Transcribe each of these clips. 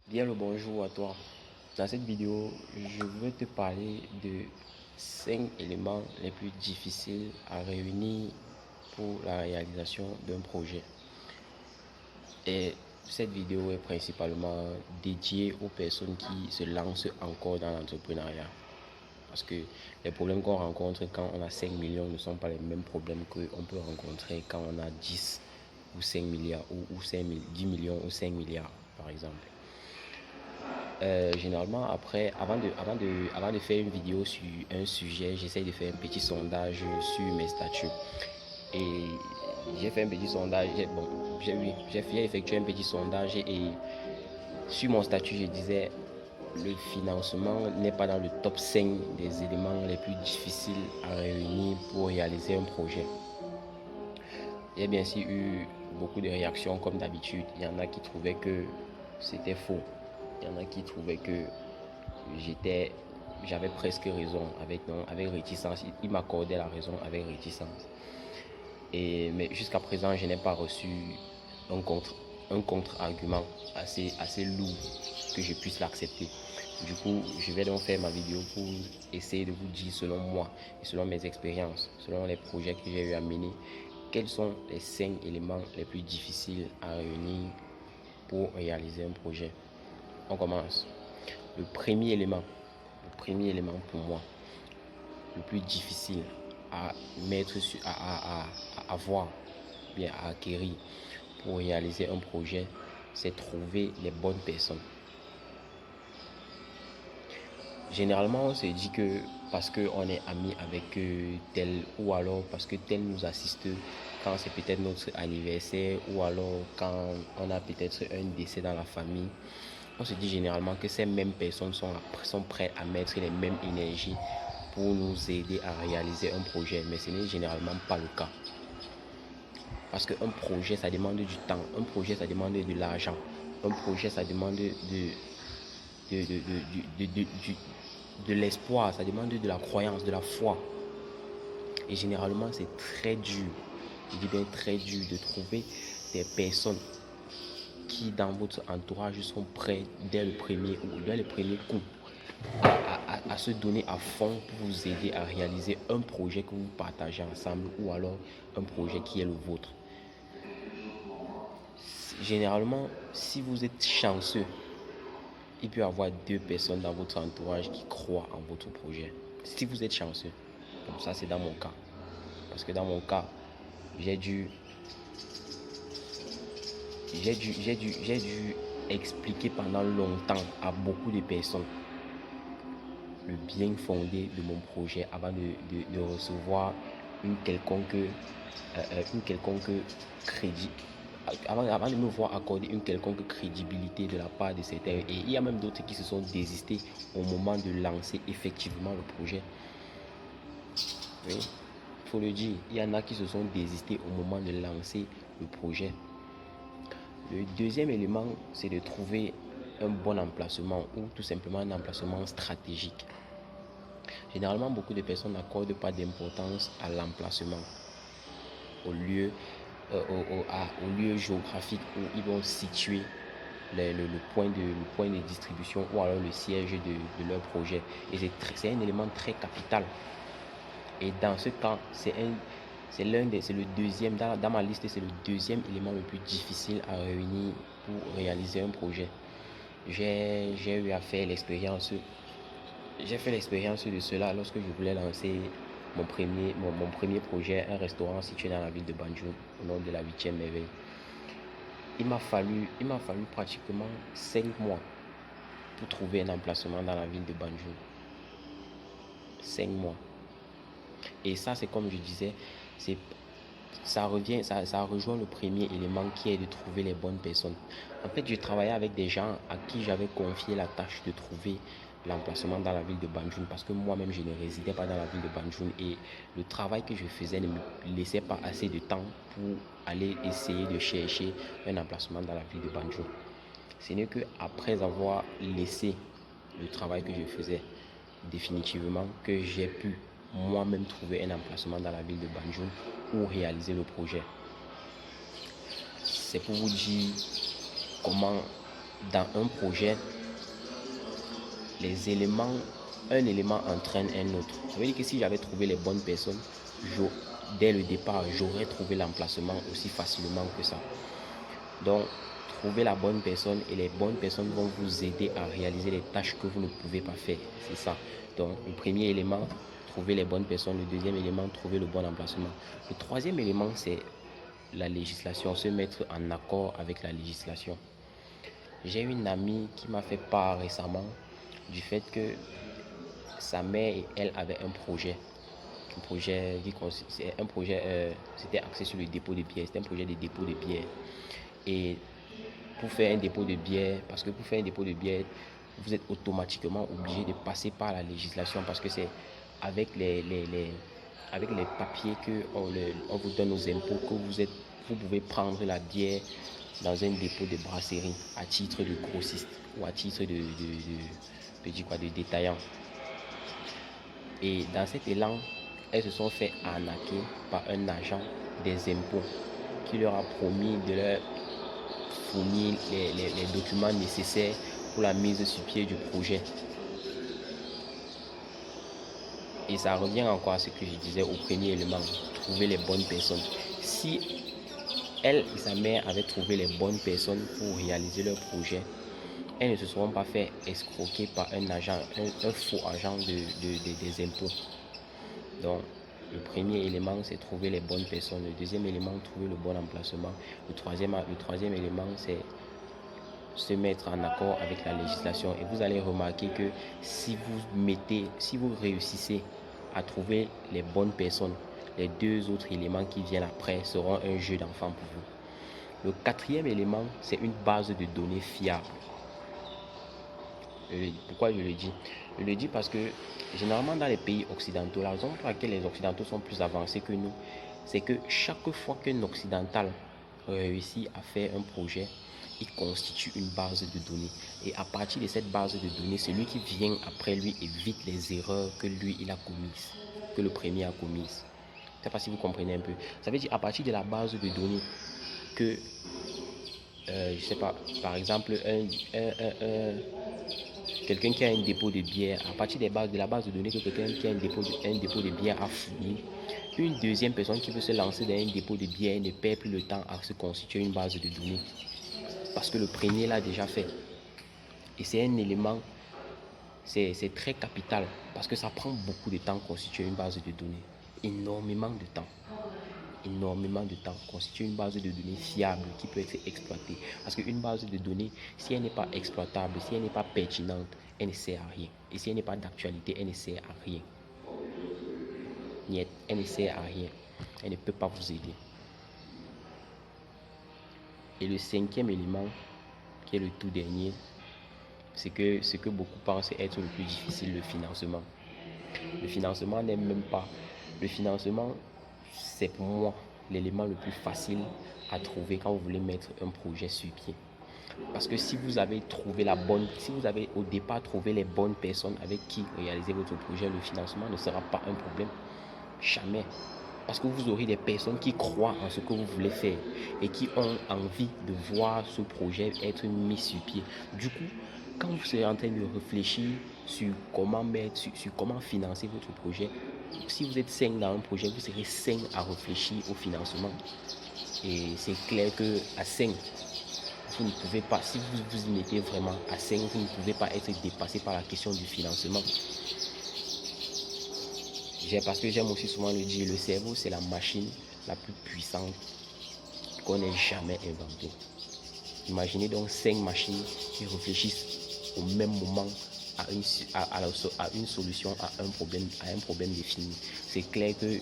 Bien le bonjour à toi. Dans cette vidéo, je veux te parler de 5 éléments les plus difficiles à réunir pour la réalisation d'un projet. Et cette vidéo est principalement dédiée aux personnes qui se lancent encore dans l'entrepreneuriat. Parce que les problèmes qu'on rencontre quand on a 5 millions ne sont pas les mêmes problèmes qu'on peut rencontrer quand on a 10 ou 5 milliards ou 10 millions ou 5 milliards par exemple. Généralement, avant de faire une vidéo sur un sujet, j'essaie de faire un petit sondage sur mes statuts. Et j'ai fait un petit sondage. J'ai effectué un petit sondage et sur mon statut, je disais le financement n'est pas dans le top 5 des éléments les plus difficiles à réunir pour réaliser un projet. J'ai bien sûr eu beaucoup de réactions comme d'habitude. Il y en a qui trouvaient que c'était faux. Il y en a qui trouvaient que j'avais presque raison avec réticence. Il m'accordait la raison avec réticence. Mais jusqu'à présent, je n'ai pas reçu un contre-argument assez lourd que je puisse l'accepter. Du coup, je vais donc faire ma vidéo pour essayer de vous dire selon moi et selon mes expériences, selon les projets que j'ai eu à mener, quels sont les 5 éléments les plus difficiles à réunir pour réaliser un projet. On commence. Le premier élément pour moi, le plus difficile à mettre à avoir, bien à acquérir pour réaliser un projet, c'est trouver les bonnes personnes. Généralement, on se dit que parce qu'on est ami avec tel, ou alors parce que tel nous assiste quand c'est peut-être notre anniversaire, ou alors quand on a peut-être un décès dans la famille, on se dit généralement que ces mêmes personnes sont prêtes à mettre les mêmes énergies pour nous aider à réaliser un projet. Mais ce n'est généralement pas le cas. Parce qu'un projet, ça demande du temps. Un projet, ça demande de l'argent. Un projet, ça demande de l'espoir. Ça demande de la croyance, de la foi. Et généralement, c'est très dur. Je dis bien très dur de trouver des personnes qui, dans votre entourage, sont prêts dès le premier coup à se donner à fond pour vous aider à réaliser un projet que vous partagez ensemble ou alors un projet qui est le vôtre. Généralement, si vous êtes chanceux, il peut y avoir 2 personnes dans votre entourage qui croient en votre projet. Si vous êtes chanceux, comme ça c'est dans mon cas. Parce que dans mon cas, j'ai dû expliquer pendant longtemps à beaucoup de personnes le bien fondé de mon projet avant de recevoir une quelconque crédit, avant de me voir accorder une quelconque crédibilité de la part de certains. Et il y a même d'autres qui se sont désistés au moment de lancer effectivement le projet. Oui, il faut le dire, il y en a qui se sont désistés au moment de lancer le projet. Le deuxième élément, c'est de trouver un bon emplacement ou tout simplement un emplacement stratégique. Généralement, beaucoup de personnes n'accordent pas d'importance à l'emplacement, au lieu géographique où ils vont situer le point de distribution ou alors le siège de leur projet. Et c'est un élément très capital. Et dans ce cas, c'est le deuxième, dans ma liste, c'est le deuxième élément le plus difficile à réunir pour réaliser un projet. J'ai fait l'expérience de cela lorsque je voulais lancer mon premier projet, un restaurant situé dans la ville de Banjul, au nom de la 8e merveille. Il m'a fallu pratiquement 5 mois pour trouver un emplacement dans la ville de Banjul. 5 mois. Et ça, c'est comme je disais, ça rejoint le premier élément qui est de trouver les bonnes personnes. En fait, je travaillais avec des gens à qui j'avais confié la tâche de trouver l'emplacement dans la ville de Banjul parce que moi-même je ne résidais pas dans la ville de Banjul et le travail que je faisais ne me laissait pas assez de temps pour aller essayer de chercher un emplacement dans la ville de Banjul. Ce n'est qu'après avoir laissé le travail que je faisais définitivement que j'ai pu moi-même trouver un emplacement dans la ville de Banjul où réaliser le projet. C'est pour vous dire comment dans un projet, un élément entraîne un autre. Ça veut dire que si j'avais trouvé les bonnes personnes, dès le départ, j'aurais trouvé l'emplacement aussi facilement que ça. Donc, trouver la bonne personne et les bonnes personnes vont vous aider à réaliser les tâches que vous ne pouvez pas faire. C'est ça. Donc, le premier élément, trouver les bonnes personnes. Le deuxième élément, trouver le bon emplacement. Le troisième élément, c'est la législation, se mettre en accord avec la législation. J'ai une amie qui m'a fait part récemment du fait que sa mère et elle avaient un projet. C'était axé sur le dépôt de bière. C'était un projet de dépôt de bière. Et pour faire un dépôt de bière, parce que pour faire un dépôt de bière, vous êtes automatiquement obligé de passer par la législation parce que c'est avec les papiers qu'on vous donne aux impôts que vous pouvez prendre la bière dans un dépôt de brasserie à titre de grossiste ou à titre de détaillant. Et dans cet élan, elles se sont fait arnaquer par un agent des impôts qui leur a promis de leur fournir les documents nécessaires pour la mise sur pied du projet. Et ça revient encore à ce que je disais au premier élément, trouver les bonnes personnes. Si elle et sa mère avaient trouvé les bonnes personnes pour réaliser leur projet, elles ne se seront pas fait escroquer par un faux agent des impôts. Donc, le premier élément, c'est trouver les bonnes personnes. Le deuxième élément, trouver le bon emplacement. Le troisième élément, c'est se mettre en accord avec la législation. Et vous allez remarquer que si vous réussissez à trouver les bonnes personnes, les deux autres éléments qui viennent après seront un jeu d'enfant pour vous. Le quatrième élément, c'est une base de données fiable. Pourquoi je le dis? Je le dis parce que généralement dans les pays occidentaux, la raison pour laquelle les occidentaux sont plus avancés que nous, c'est que chaque fois qu'un occidental réussit à faire un projet, il constitue une base de données. Et à partir de cette base de données, celui qui vient après lui évite les erreurs que lui, il a commises, que le premier a commises. Je ne sais pas si vous comprenez un peu. Ça veut dire à partir de la base de données que, je ne sais pas, par exemple, quelqu'un qui a un dépôt de bière, à partir de la base de données que quelqu'un qui a un dépôt de bière a fourni, une deuxième personne qui veut se lancer dans un dépôt de bière ne perd plus le temps à se constituer une base de données. Parce que le premier l'a déjà fait. Et c'est un élément, c'est très capital. Parce que ça prend beaucoup de temps de constituer une base de données. Énormément de temps. Constituer une base de données fiable qui peut être exploitée. Parce qu'une base de données, si elle n'est pas exploitable, si elle n'est pas pertinente, elle ne sert à rien. Et si elle n'est pas d'actualité, elle ne sert à rien. Elle ne sert à rien. Elle ne peut pas vous aider. Et le cinquième élément, qui est le tout dernier, c'est que ce que beaucoup pensent être le plus difficile, le financement. Le financement n'est même pas... Le financement, c'est pour moi l'élément le plus facile à trouver quand vous voulez mettre un projet sur pied. Parce que si vous avez au départ trouvé les bonnes personnes avec qui réaliser votre projet, le financement ne sera pas un problème. Jamais. Parce que vous aurez des personnes qui croient en ce que vous voulez faire et qui ont envie de voir ce projet être mis sur pied. Du coup, quand vous serez en train de réfléchir sur comment financer votre projet, si vous êtes 5 dans un projet, vous serez 5 à réfléchir au financement. Et c'est clair qu'à 5, vous ne pouvez pas, si vous vous y mettez vraiment à 5, vous ne pouvez pas être dépassé par la question du financement. Parce que j'aime aussi souvent le dire, le cerveau, c'est la machine la plus puissante qu'on ait jamais inventée. Imaginez donc 5 machines qui réfléchissent au même moment à une solution à un problème défini. C'est clair que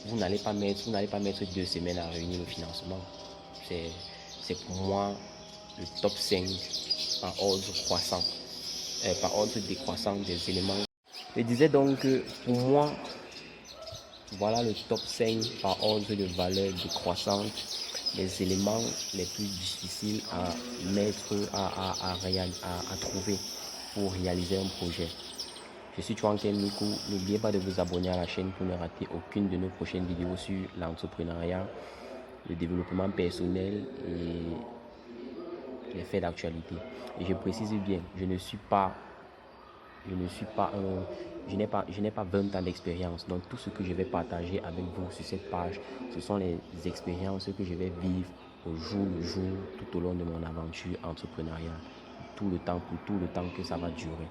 vous n'allez pas mettre 2 semaines à réunir le financement. C'est pour moi le top 5 par ordre décroissant des éléments. Je disais donc que pour moi, voilà le top 5 par ordre de valeur décroissante des éléments les plus difficiles à mettre, à trouver pour réaliser un projet. Je suis Chouanken Mikou. N'oubliez pas de vous abonner à la chaîne pour ne rater aucune de nos prochaines vidéos sur l'entrepreneuriat, le développement personnel et les faits d'actualité. Et je précise bien, je n'ai pas 20 ans d'expérience. Donc tout ce que je vais partager avec vous sur cette page, ce sont les expériences que je vais vivre au jour le jour tout au long de mon aventure entrepreneuriale, pour tout le temps que ça va durer.